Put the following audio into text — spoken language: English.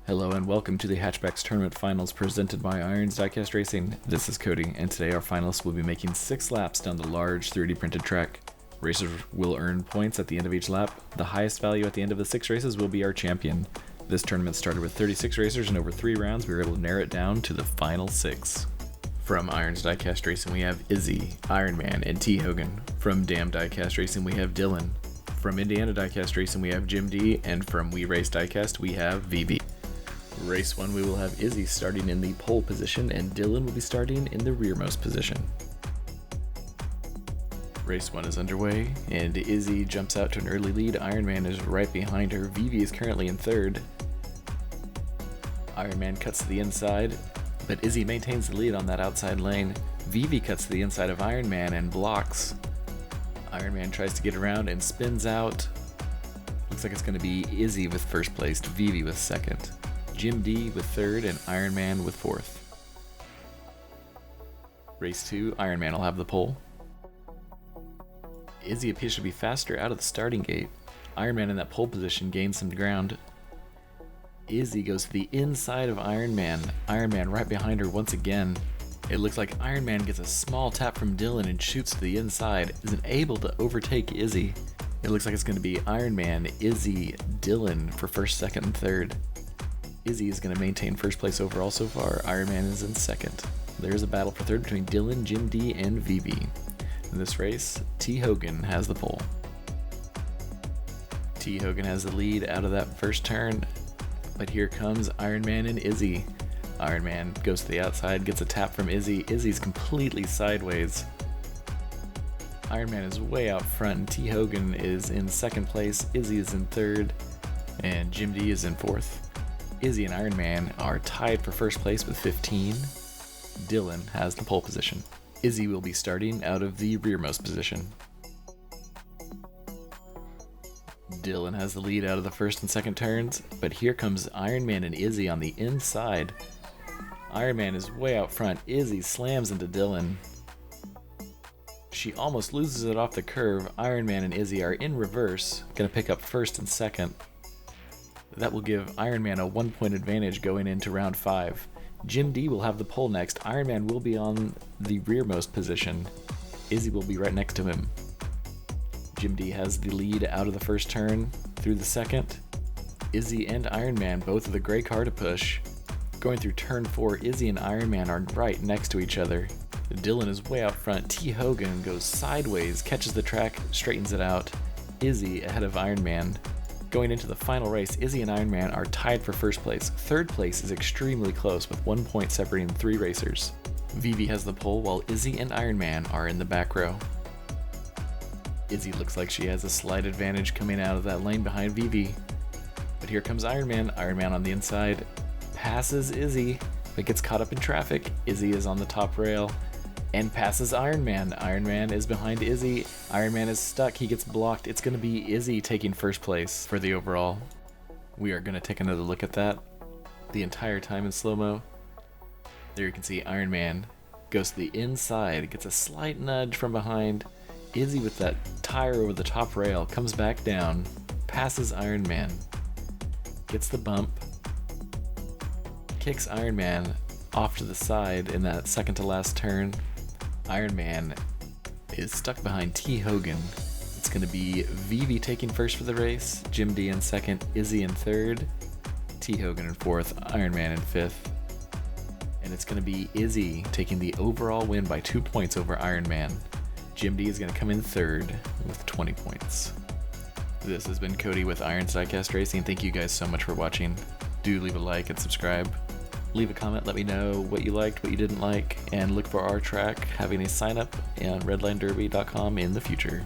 Hello and welcome to the Hatchbacks Tournament Finals presented by Irons Diecast Racing. This is Cody, and today our finalists will be making 6 laps down the large 3D printed track. Racers will earn points at the end of each lap. The highest value at the end of the 6 races will be our champion. This tournament started with 36 racers, and over 3 rounds we were able to narrow it down to the final 6. From Irons Diecast Racing we have Izzy, Ironman, and T. Hogan. From Dam Diecast Racing we have Dylan. From Indiana Diecast Racing we have Jim D, and from WeRaceDiecast we have VB. Race 1 we will have Izzy starting in the pole position and Dylan will be starting in the rearmost position. Race 1 is underway and Izzy jumps out to an early lead. Ironman is right behind her. Vivi is currently in third. Ironman cuts to the inside, but Izzy maintains the lead on that outside lane. Vivi cuts to the inside of Ironman and blocks. Ironman tries to get around and spins out. Looks like it's going to be Izzy with first place, Vivi with second. Jim D with third, and Ironman with fourth. Race 2, Ironman will have the pole. Izzy appears to be faster out of the starting gate. Ironman in that pole position gains some ground. Izzy goes to the inside of Ironman. Ironman right behind her once again. It looks like Ironman gets a small tap from Dylan and shoots to the inside, isn't able to overtake Izzy. It looks like it's going to be Ironman, Izzy, Dylan for first, second, and third. Izzy is going to maintain first place overall so far. Ironman is in second. There is a battle for third between Dylan, Jim D, and VB. In this race, T. Hogan has the pole. T. Hogan has the lead out of that first turn, but here comes Ironman and Izzy. Ironman goes to the outside, gets a tap from Izzy. Izzy's completely sideways. Ironman is way out front, and T. Hogan is in second place. Izzy is in third, and Jim D is in fourth. Izzy and Ironman are tied for first place with 15. Dylan has the pole position. Izzy will be starting out of the rearmost position. Dylan has the lead out of the first and second turns, but here comes Ironman and Izzy on the inside. Ironman is way out front. Izzy slams into Dylan. She almost loses it off the curve. Ironman and Izzy are in reverse, gonna pick up first and second. That will give Ironman a 1-point advantage going into round 5. Jim D will have the pole next. Ironman will be on the rearmost position. Izzy will be right next to him. Jim D has the lead out of the first turn through the second. Izzy and Ironman both with a gray car to push. Going through turn 4, Izzy and Ironman are right next to each other. Dylan is way out front. T. Hogan goes sideways, catches the track, straightens it out. Izzy ahead of Ironman. Going into the final race, Izzy and Ironman are tied for first place. Third place is extremely close with 1 point separating 3 racers. Vivi has the pole while Izzy and Ironman are in the back row. Izzy looks like she has a slight advantage coming out of that lane behind Vivi. But here comes Ironman. Ironman on the inside passes Izzy, but gets caught up in traffic. Izzy is on the top rail and passes Ironman. Ironman is behind Izzy. Ironman is stuck. He gets blocked. It's going to be Izzy taking first place for the overall. We are going to take another look at that the entire time in slow-mo. There you can see Ironman goes to the inside, gets a slight nudge from behind. Izzy with that tire over the top rail comes back down, passes Ironman, gets the bump, kicks Ironman off to the side in that second to last turn. Ironman is stuck behind T. Hogan. It's going to be Vivi taking first for the race, Jim D in second, Izzy in third, T. Hogan in fourth, Ironman in fifth. And it's going to be Izzy taking the overall win by 2 points over Ironman. Jim D is going to come in third with 20 points. This has been Cody with Irons Diecast Racing. Thank you guys so much for watching. Do leave a like and subscribe. Leave a comment, let me know what you liked, what you didn't like, and look for our track having a sign up on redlinederby.com in the future.